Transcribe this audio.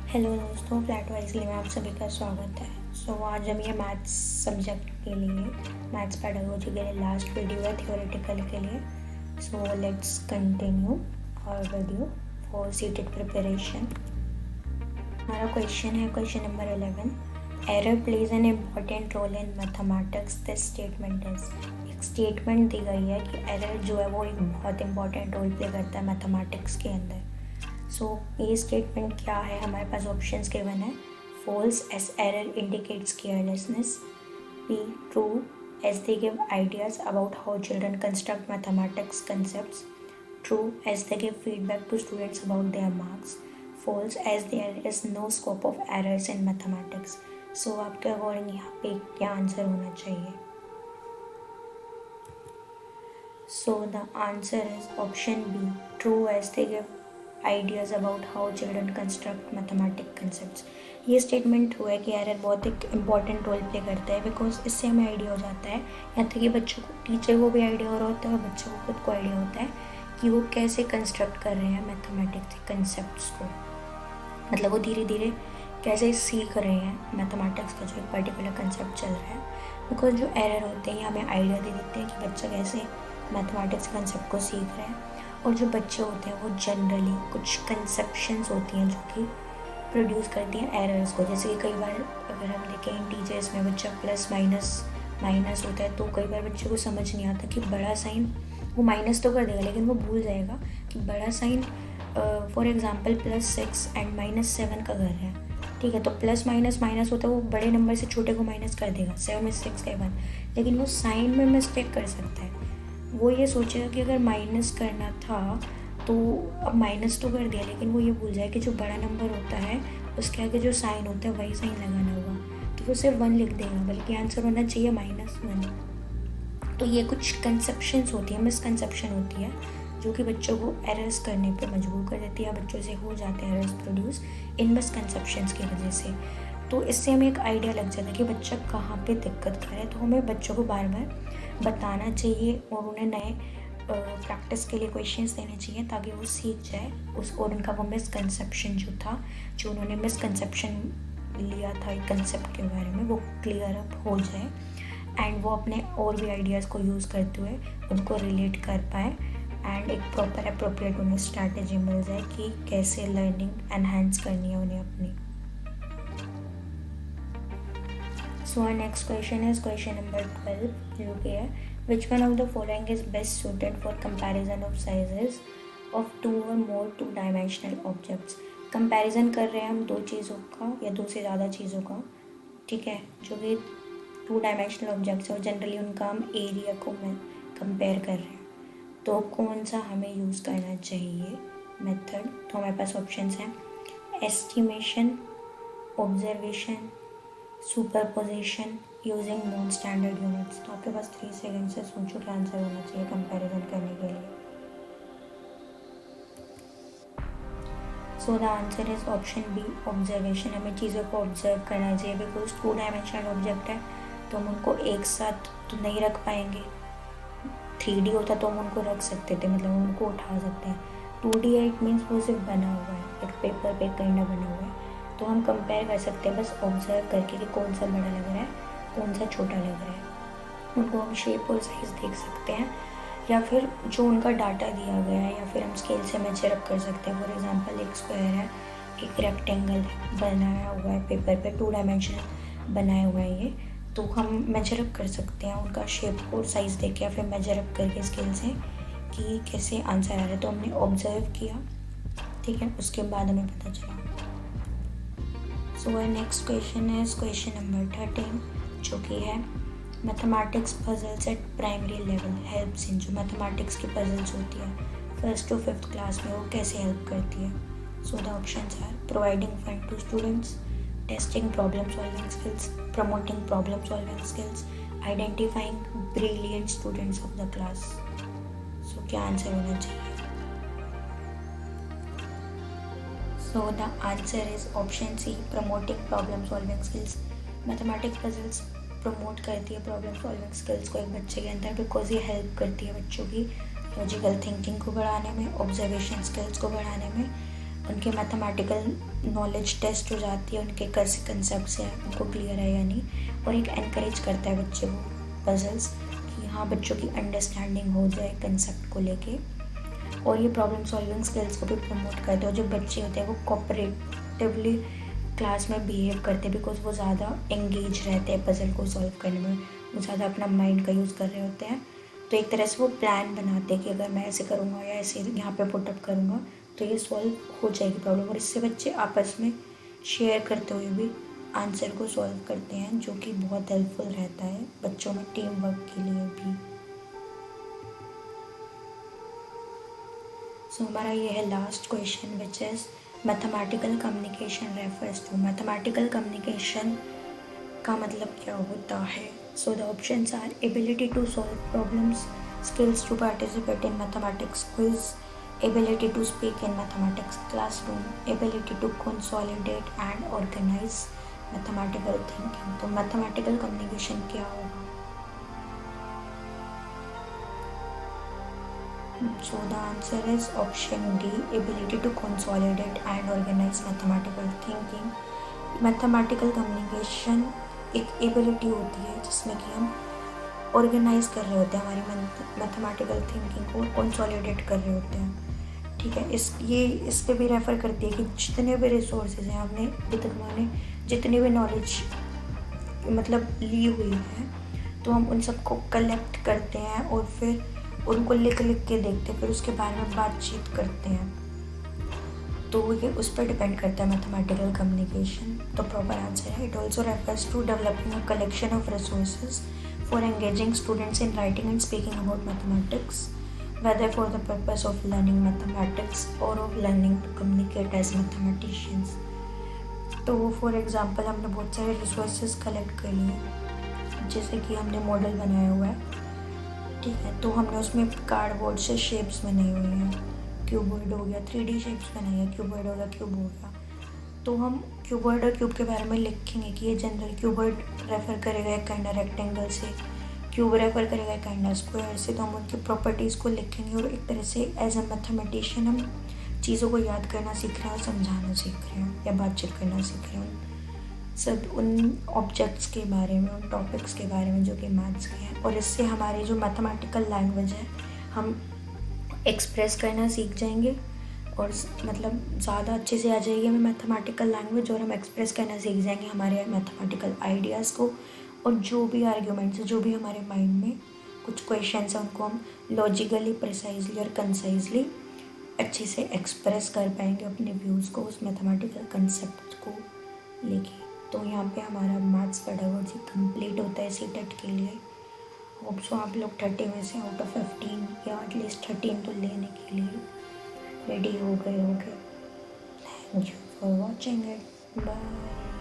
Hello दोस्तों, flat wisely में आप सभी का स्वागत है। आज हम ये मैथ्स सब्जेक्ट के लिए, मैथ्स पेडागोजी के लिए लास्ट वीडियो है थियोरेटिकल के लिए। लेट्स कंटिन्यू और वीडियो फॉर सीटेड प्रिपरेशन। हमारा क्वेश्चन है question number 11। Error plays an important role in mathematics, this statement is. एक स्टेटमेंट दी गई है कि एरर जो है वो एक बहुत इंपॉर्टेंट रोल प्ले करता है मैथमेटिक्स के अंदर। ये स्टेटमेंट क्या है? हमारे पास ऑप्शंस गिवन है। False as error indicates carelessness, B true as they give ideas about how children construct mathematics concepts, true as they give feedback to students about their marks, false as there is no scope of errors in mathematics. आपके according यहाँ पे क्या answer होना चाहिए? The answer is option B, true as they give ideas about how children construct mathematic concepts. ये statement हुआ है कि एरर बहुत एक इम्पॉर्टेंट रोल प्ले करता है, बिकॉज इससे हमें आइडिया हो जाता है, यहाँ तक कि बच्चों को, टीचर को भी आइडिया हो रहा होता है और बच्चों को खुद को आइडिया होता है कि वो कैसे कंस्ट्रक्ट कर रहे हैं मैथमेटिक्स कंसेप्ट्स को। मतलब वो धीरे धीरे कैसे सीख रहे हैं मैथमेटिक्स का जो एक पर्टिकुलर कंसेप्ट चल रहा है। बिकॉज जो एरर होते हैं हमें आइडिया दे देते हैं कि बच्चा कैसे मैथमेटिक्स कंसेप्ट को सीख रहा है। और जो बच्चे होते हैं वो जनरली कुछ कंसेप्शंस होती हैं जो कि प्रोड्यूस करती हैं एरर्स को। जैसे कि कई बार अगर हम देखें इंटीजर्स में बच्चा प्लस माइनस होता है, तो कई बार बच्चे को समझ नहीं आता कि बड़ा साइन, वो माइनस तो कर देगा लेकिन वो भूल जाएगा कि बड़ा साइन, फॉर एग्जांपल +6 एंड -7 का घर है, ठीक है। तो प्लस माइनस होता है, वो बड़े नंबर से छोटे को माइनस कर देगा, 7 में 6 का 1, लेकिन वो साइन में मिस्टेक कर सकता है। वो ये सोचेगा कि अगर माइनस करना था तो अब माइनस तो कर दिया, लेकिन वो ये भूल जाए कि जो बड़ा नंबर होता है उसके आगे जो साइन होता है वही साइन लगाना होगा, तो वो सिर्फ 1 लिख देगा, बल्कि आंसर होना चाहिए -1। तो ये कुछ कंसेप्शंस होती है, मिसकंसेप्शन होती है, जो कि बच्चों को एरर्स करने पे मजबूर कर देती है। बच्चों से हो जाते हैं एरर्स प्रोड्यूस इन मिसकंसेप्शंस की वजह से। तो इससे हमें एक आइडिया लग जाता है कि बच्चा कहाँ पे दिक्कत कर रहा है। तो हमें बच्चों को बार बार बताना चाहिए और उन्हें नए प्रैक्टिस के लिए क्वेश्चंस देने चाहिए, ताकि वो सीख जाए और उनका वो मिसकंसेप्शन जो उन्होंने मिसकंसेप्शन लिया था एक कंसेप्ट के बारे में, वो क्लियर अप हो जाए एंड वो अपने और भी आइडियाज़ को यूज़ करते हुए उनको रिलेट कर पाए एंड एक प्रॉपर अप्रोप्रिएट उन्हें स्ट्रैटेजी मिल जाए कि कैसे लर्निंग एनहांस करनी है उन्हें अपनी। Our next question is question number 12, जो कि है which one of the following is best suited for comparison of sizes of two or more two-dimensional objects। Comparison कर रहे हैं हम दो चीज़ों का या दो से ज़्यादा चीज़ों का, ठीक है, जो कि 2 डायमेंशनल ऑब्जेक्ट्स है और जनरली उनका हम एरिया को कंपेयर कर रहे हैं। तो कौन सा हमें यूज़ करना चाहिए मेथड? तो हमारे पास ऑप्शंस हैं estimation, observation, superposition, using non standard units. तो आपके पास 3 सेकेंड से सोचो क्या आंसर होना चाहिए कंपैरिजन करने के लिए। The answer is option B, observation. हमें चीज़ों को ऑब्जर्व करना चाहिए, बिकॉज 2 डायमेंशनल ऑब्जेक्ट है तो हम उनको एक साथ तो नहीं रख पाएंगे। 3D होता तो हम उनको रख सकते थे, मतलब उनको उठा सकते हैं। 2D है, इट मीन्स वो सिर्फ बना हुआ है, एक पेपर पे कहीं ना बना हुआ है, तो हम कंपेयर कर सकते हैं बस ऑब्जर्व करके कि कौन सा बड़ा लग रहा है कौन सा छोटा लग रहा है। उनको हम शेप और साइज़ देख सकते हैं, या फिर जो उनका डाटा दिया गया है, या फिर हम स्केल से मेजर अप कर सकते हैं। फॉर एग्जांपल एक स्क्वायर है, एक रेक्टेंगल बनाया हुआ है पेपर पे, 2 डायमेंशनल बनाया हुआ है ये, तो हम मेजर अप कर सकते हैं उनका शेप और साइज़ देख के, या फिर मेजर अप करके स्केल से कि कैसे आंसर आ रहा है। तो हमने ऑब्जर्व किया, ठीक है, उसके बाद हमें पता चला। our next question is question number 13, जो कि है mathematics puzzles eight primary level helps in. जो मैथमेटिक्स की पजल्स होती है 1st to 5th क्लास में, वो कैसे हेल्प करती है? The options are providing fun to students, testing problem solving skills, promoting problem solving skills, identifying brilliant students of the class. क्या आंसर होना चाहिए? The answer is option C, promoting problem solving skills। Mathematics puzzles promote करती है problem solving skills को एक बच्चे के अंदर, बिकॉज ये हेल्प करती है बच्चों की लॉजिकल थिंकिंग को बढ़ाने में, ऑब्जर्वेशन स्किल्स को बढ़ाने में, उनके मैथमेटिकल नॉलेज टेस्ट हो जाती है, उनके कैसे कंसेप्ट हैं उनको क्लियर है या नहीं, और एक एनकरेज करता है बच्चे को पजल्स कि हाँ बच्चों की अंडरस्टैंडिंग हो जाए कंसेप्ट को लेके। और ये प्रॉब्लम सॉल्विंग स्किल्स को भी प्रमोट करते हैं। जो बच्चे होते हैं वो कोऑपरेटिवली क्लास में बिहेव करते हैं बिकॉज वो ज़्यादा एंगेज रहते हैं पजल को सॉल्व करने में, वो ज़्यादा अपना माइंड का यूज़ कर रहे होते हैं। तो एक तरह से वो प्लान बनाते हैं कि अगर मैं ऐसे करूँगा या ऐसे यहाँ पे पुटअप करूँगा तो ये सॉल्व हो जाएगी प्रॉब्लम, और इससे बच्चे आपस में शेयर करते हुए भी आंसर को सॉल्व करते हैं, जो कि बहुत हेल्पफुल रहता है बच्चों में टीम वर्क के लिए भी। सो हमारा ये है last question which is mathematical communication refers to. Mathematical communication का मतलब क्या होता है? So the options are ability to solve problems, skills to participate in mathematics quiz, ability to speak in mathematics classroom, ability to consolidate and organize mathematical thinking। तो mathematical communication क्या होगा? So the answer is option D, ability to consolidate and organize mathematical thinking। mathematical communication एक ability होती है जिसमें कि हम organise कर रहे होते हैं हमारी मैथमेटिकल थिंकिंग को, कंसोलिडेट कर रहे होते हैं। ठीक है, इस पे भी रेफ़र करती है कि जितने भी रिसोर्सेज हैं हमने अभी तक हमारे जितनी भी नॉलेज मतलब ली हुई है तो हम उन सबको कलेक्ट करते हैं और फिर उनको लिख के देखते हैं, फिर उसके बारे में बातचीत करते हैं। तो ये उस पर डिपेंड करता है मैथमेटिकल कम्युनिकेशन। तो प्रॉपर आंसर है it also refers to developing a collection of resources for engaging students in writing and speaking about mathematics, whether for the purpose of learning mathematics or of learning to communicate as mathematicians। तो for example हमने बहुत सारे resources collect कर लिए, जैसे कि हमने model बनाया हुआ है, ठीक है, तो हमने उसमें कार्डबोर्ड से शेप्स बनाई हुई हैं, क्यूबॉइड हो गया, 3D शेप्स बनाई है, क्यूबॉइड हो गया, क्यूब हो गया। तो हम क्यूबॉइड और क्यूब के बारे में लिखेंगे कि ये जनरल क्यूबॉइड रेफ़र करेगा एक काइंड रेक्टेंगल से, क्यूब रेफ़र करेगा एक काइंड स्क्वायर से। तो हम उनकी प्रॉपर्टीज़ को लिखेंगे और एक तरह से एज अ मैथमेटिशियन हम चीज़ों को याद करना सीख रहे हैं और समझाना सीख रहे हैं या बातचीत करना सीख रहे हैं सब उन ऑब्जेक्ट्स के बारे में, उन टॉपिक्स के बारे में जो कि मैथ्स के हैं। और इससे हमारी जो मैथमेटिकल लैंग्वेज है हम एक्सप्रेस करना सीख जाएंगे और मतलब ज़्यादा अच्छे से आ जाएगी हमें मैथमेटिकल लैंग्वेज, और हम एक्सप्रेस करना सीख जाएंगे हमारे मैथमेटिकल आइडियाज़ को। और जो भी आर्ग्यूमेंट्स, जो भी हमारे माइंड में कुछ क्वेश्चंस हैं उनको हम लॉजिकली, प्रिसाइजली और कंसाइजली अच्छे से एक्सप्रेस कर पाएंगे अपने व्यूज़ को उस मैथमेटिकल कंसेप्ट को लेके। तो यहाँ पे हमारा मैथ्स पेडागोजी कंप्लीट होता है सीटेट के लिए। होप सो आप लोग 30 में से आउट ऑफ 15 या एटलीस्ट 13 तो लेने के लिए रेडी हो गए होंगे। Thank you for watching it, bye.